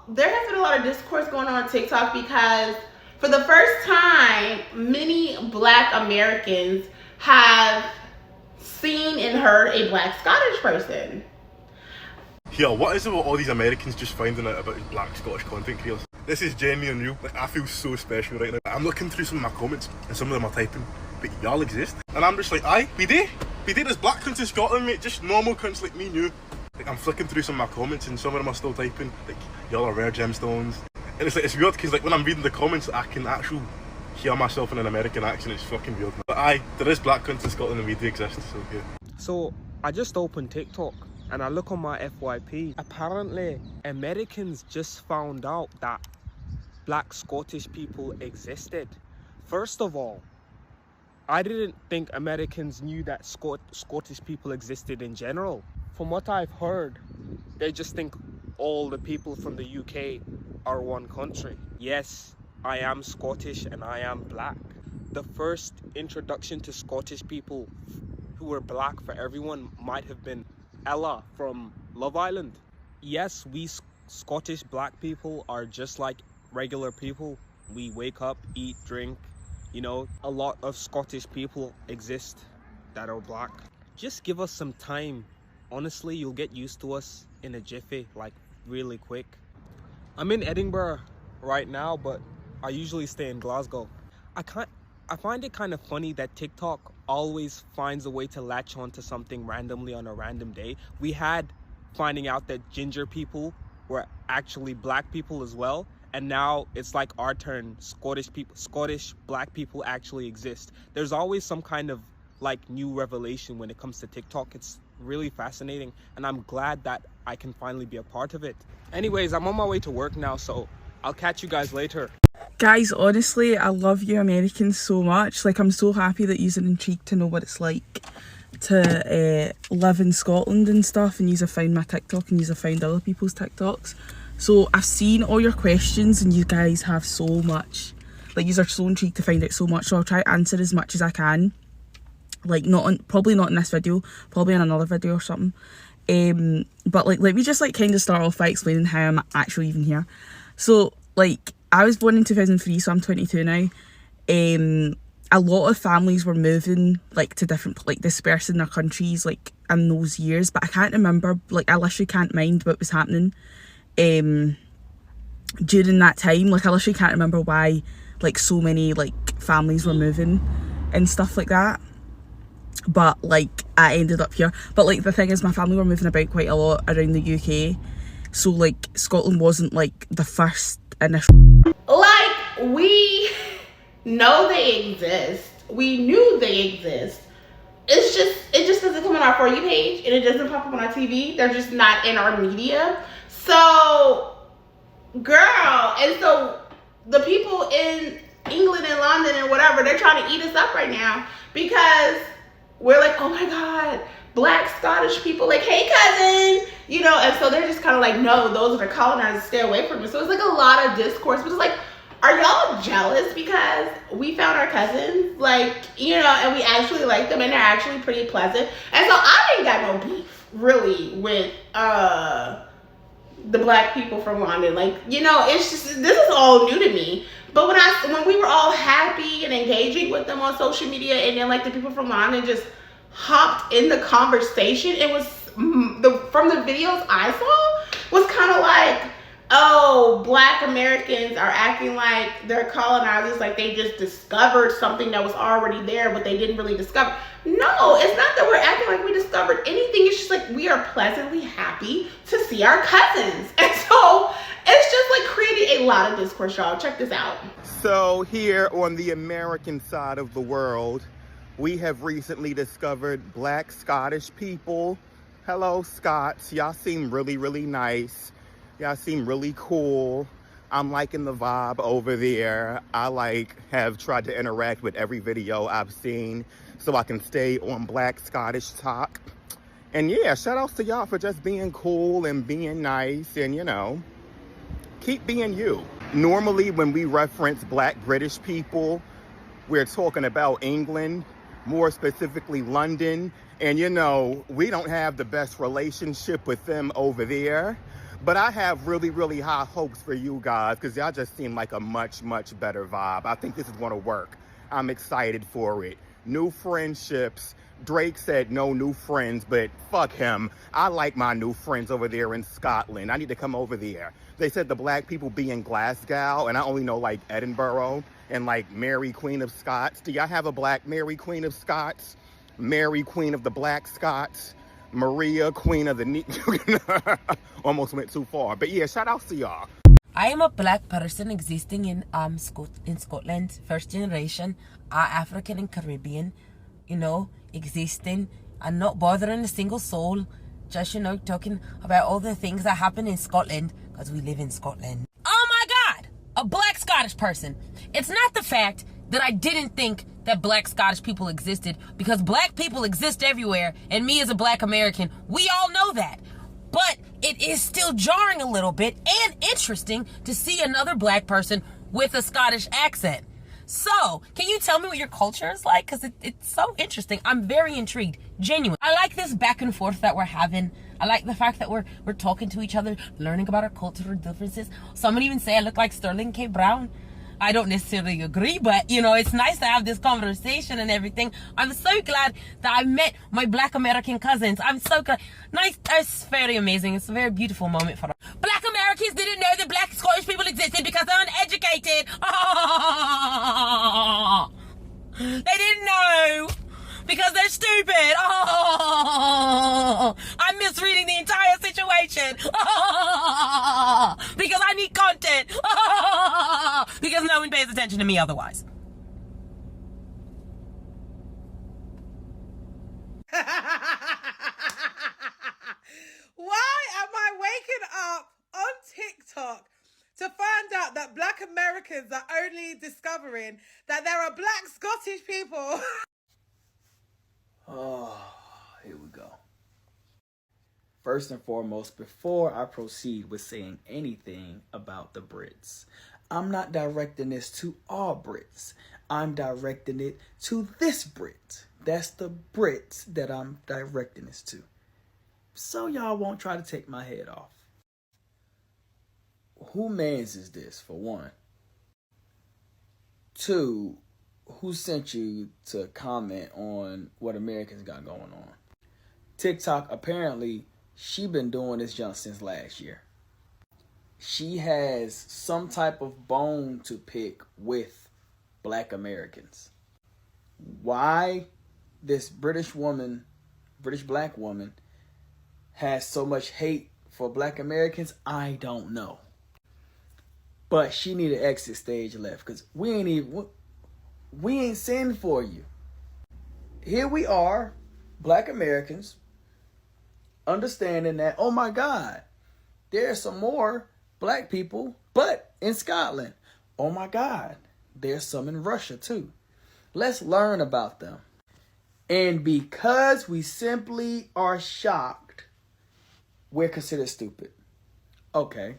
there has been a lot of discourse going on TikTok because for the first time, many Black Americans have seen and heard a Black Scottish person. Yeah, what is it with all these Americans just finding out about Black Scottish content creators? This is genuine and real. Like, I feel so special right now. I'm looking through some of my comments and some of them are typing, but y'all exist. And I'm just like, aye, we do. We do. There's black cunts in Scotland, mate. Just normal cunts like me and you. Like, I'm flicking through some of my comments and some of them are still typing, like, y'all are rare gemstones. And it's like, it's weird because like when I'm reading the comments, I can actually hear myself in an American accent. It's fucking weird. But aye, there is black cunts in Scotland and we do exist, so yeah. So I just opened TikTok and I look on my FYP. Apparently, Americans just found out that Black Scottish people existed. First of all, I didn't think Americans knew that Scottish people existed in general. From what I've heard, they just think all the people from the UK are one country. Yes, I am Scottish and I am Black. The first introduction to Scottish people who were Black for everyone might have been Ella from Love Island. Yes, we Scottish Black people are just like regular people. We wake up, eat, drink. You know, a lot of Scottish people exist that are Black. Just give us some time. Honestly, you'll get used to us in a jiffy, like really quick. I'm in Edinburgh right now, but I usually stay in Glasgow. I find it kind of funny that TikTok always finds a way to latch on to something randomly on a random day. We had finding out that ginger people were actually Black people as well. And now it's like our turn. Scottish Black people actually exist. There's always some kind of like new revelation when it comes to TikTok. It's really fascinating and I'm glad that I can finally be a part of it. Anyways, I'm on my way to work now, so I'll catch you guys later. Guys, honestly, I love you Americans so much. Like, I'm so happy that you're intrigued to know what it's like to live in Scotland and stuff, and you've found my TikTok and you've found other people's TikToks. So I've seen all your questions and you guys have so much, like, you are so intrigued to find out so much, so I'll try to answer as much as I can. Like, probably not in this video, probably in another video or something. But like, let me just like kind of start off by explaining how I'm actually even here. So like, I was born in 2003, so I'm 22 now. A lot of families were moving like to different, like dispersed in their countries like in those years, but I can't remember, like I literally can't mind what was happening during that time. Like I literally can't remember why like so many like families were moving and stuff like that. But like I ended up here. But like the thing is, my family were moving about quite a lot around the UK, so like Scotland wasn't like the first initial. Like, we know they exist. We knew they exist. It just doesn't come on our For You page and it doesn't pop up on our TV. They're just not in our media. So, girl, and so the people in England and London and whatever, they're trying to eat us up right now because we're like, oh my God, Black Scottish people, like, hey cousin, you know, and so they're just kind of like, no, those are the colonizers, stay away from it. So it's like a lot of discourse, but it's like, are y'all jealous because we found our cousins, like, you know, and we actually like them and they're actually pretty pleasant. And so I ain't got no beef really with the Black people from London. Like, you know, it's just, this is all new to me. But when we were all happy and engaging with them on social media, and then like the people from London just hopped in the conversation, it was from the videos I saw was kind of like, oh, Black Americans are acting like they're colonizers, like they just discovered something that was already there, but they didn't really discover. No, it's not that we're acting like we discovered anything. It's just like we are pleasantly happy to see our cousins. And so it's just like creating a lot of discourse, y'all. Check this out. So here on the American side of the world, we have recently discovered Black Scottish people. Hello, Scots. Y'all seem really, really nice. Y'all seem really cool. I'm liking the vibe over there. I have tried to interact with every video I've seen so I can stay on Black Scottish talk. And yeah, shout outs to y'all for just being cool and being nice and, you know, keep being you. Normally when we reference Black British people, we're talking about England, more specifically London. And you know, we don't have the best relationship with them over there. But I have really, really high hopes for you guys because y'all just seem like a much, much better vibe. I think this is going to work. I'm excited for it. New friendships. Drake said no new friends, but fuck him. I like my new friends over there in Scotland. I need to come over there. They said the black people be in Glasgow, and I only know like Edinburgh and like Mary Queen of Scots. Do y'all have a black Mary Queen of Scots? Mary Queen of the Black Scots? Maria Queen of the... Almost went too far. But yeah, shout out to y'all. I am a black person existing in Scotland, first generation, African and Caribbean, you know, existing and not bothering a single soul, just, you know, talking about all the things that happen in Scotland, because we live in Scotland. Oh my God, a black Scottish person. It's not the fact that I didn't think that black Scottish people existed, because black people exist everywhere, and me as a black American, we all know that. But it is still jarring a little bit and interesting to see another black person with a Scottish accent. So, can you tell me what your culture is like? Because it's so interesting. I'm very intrigued. Genuine. I like this back and forth that we're having. I like the fact that we're talking to each other, learning about our cultural differences. Some would even say I look like Sterling K. Brown. I don't necessarily agree, but, you know, it's nice to have this conversation and everything. I'm so glad that I met my black American cousins. I'm so glad. Nice. It's very amazing. It's a very beautiful moment for us. Black Americans didn't know that black Scottish people existed because they're uneducated. They didn't know because they're stupid. I'm misreading the entire situation because I need content because no one pays attention to me otherwise. Why am I waking up on TikTok to find out that black Americans are only discovering that there are black Scottish people? Oh, here we go. First and foremost, before I proceed with saying anything about the Brits, I'm not directing this to all Brits. I'm directing it to this Brit. That's the Brits that I'm directing this to. So y'all won't try to take my head off. Who mans is this, for one? Two, who sent you to comment on what Americans got going on? TikTok, apparently, she been doing this junk since last year. She has some type of bone to pick with black Americans. Why this British black woman, has so much hate for black Americans, I don't know. But she need an exit stage left, because we ain't sending for you. Here we are, black Americans, understanding that, oh my God, there's some more black people, but in Scotland. Oh my God, there's some in Russia too. Let's learn about them. And because we simply are shocked, we're considered stupid. Okay.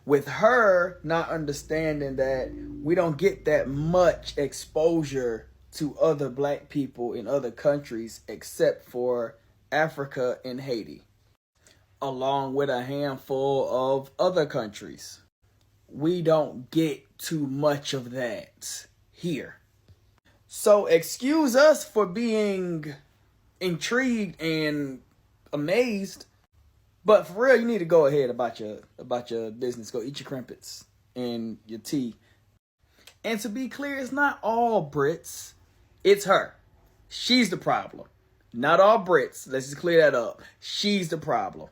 With her not understanding that we don't get that much exposure to other black people in other countries except for Africa and Haiti, along with a handful of other countries. We don't get too much of that here. So excuse us for being intrigued and amazed, but for real, you need to go ahead about your business. Go eat your crumpets and your tea. And to be clear, it's not all Brits. It's her. She's the problem. Not all Brits. Let's just clear that up. She's the problem.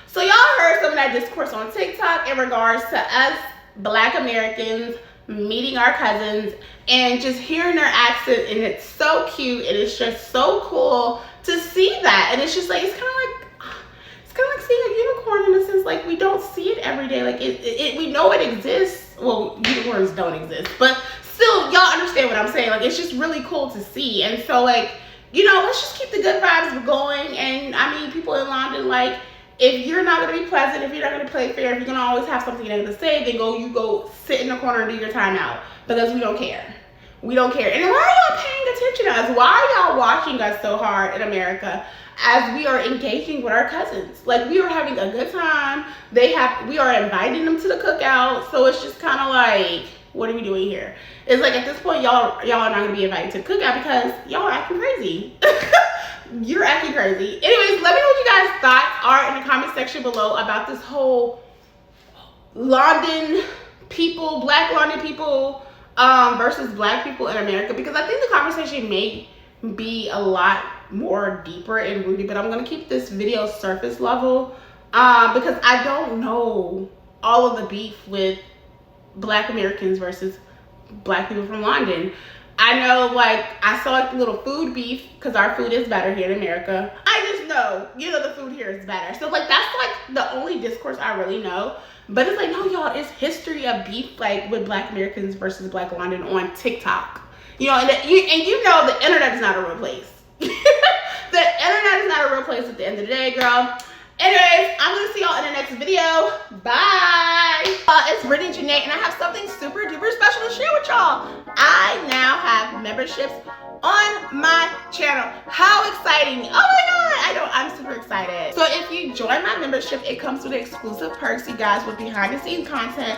So y'all heard some of that discourse on TikTok in regards to us black Americans meeting our cousins and just hearing their accent, and it's so cute and it's just so cool to see that. And it's just like, it's kind of like seeing a unicorn in a sense. Like, we don't see it every day. Like we know it exists. Well, unicorns don't exist, but still, y'all understand what I'm saying. Like, it's just really cool to see. And so, like, you know, let's just keep the good vibes going. And I mean, people in London, like, if you're not going to be pleasant, if you're not going to play fair, if you're going to always have something negative to say, then you go sit in the corner and do your time out, because we don't care. We don't care. And why are y'all paying attention to us? Why are y'all watching us so hard in America as we are engaging with our cousins? Like, we are having a good time. We are inviting them to the cookout. So it's just kind of like, what are we doing here? It's like, at this point, y'all are not going to be invited to the cookout because y'all are acting crazy. You're acting crazy. Anyways, let me know what you guys' thoughts are in the comment section below about this whole London people, black London people versus black people in America, because I think the conversation may be a lot more deeper and rooted, but I'm going to keep this video surface level because I don't know all of the beef with black Americans versus black people from London. I know, like, I saw like little food beef because our food is better here in America. I just know, the food here is better. So like, that's like the only discourse I really know. But it's like, no, y'all, it's history of beef, like, with black Americans versus black London on TikTok. And the internet is not a real place. The internet is not a real place at the end of the day, girl. Anyways, I'm gonna see y'all in the next video. Bye. It's Brittany Janae, and I have something super duper special to share with y'all. I now have memberships on my channel. How exciting. Oh my god, I know, I'm super excited. So if you join my membership, it comes with exclusive perks, you guys, with behind the scenes content,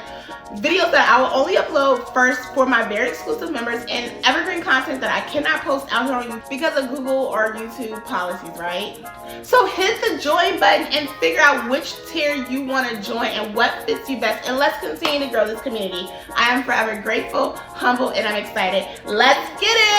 videos that I will only upload first for my very exclusive members, and evergreen content that I cannot post out here on YouTube because of Google or YouTube policies, right? So hit the join button and figure out which tier you want to join and what fits you best, and let's continue to grow this community. I am forever grateful, humble, and I'm excited. Let's get it.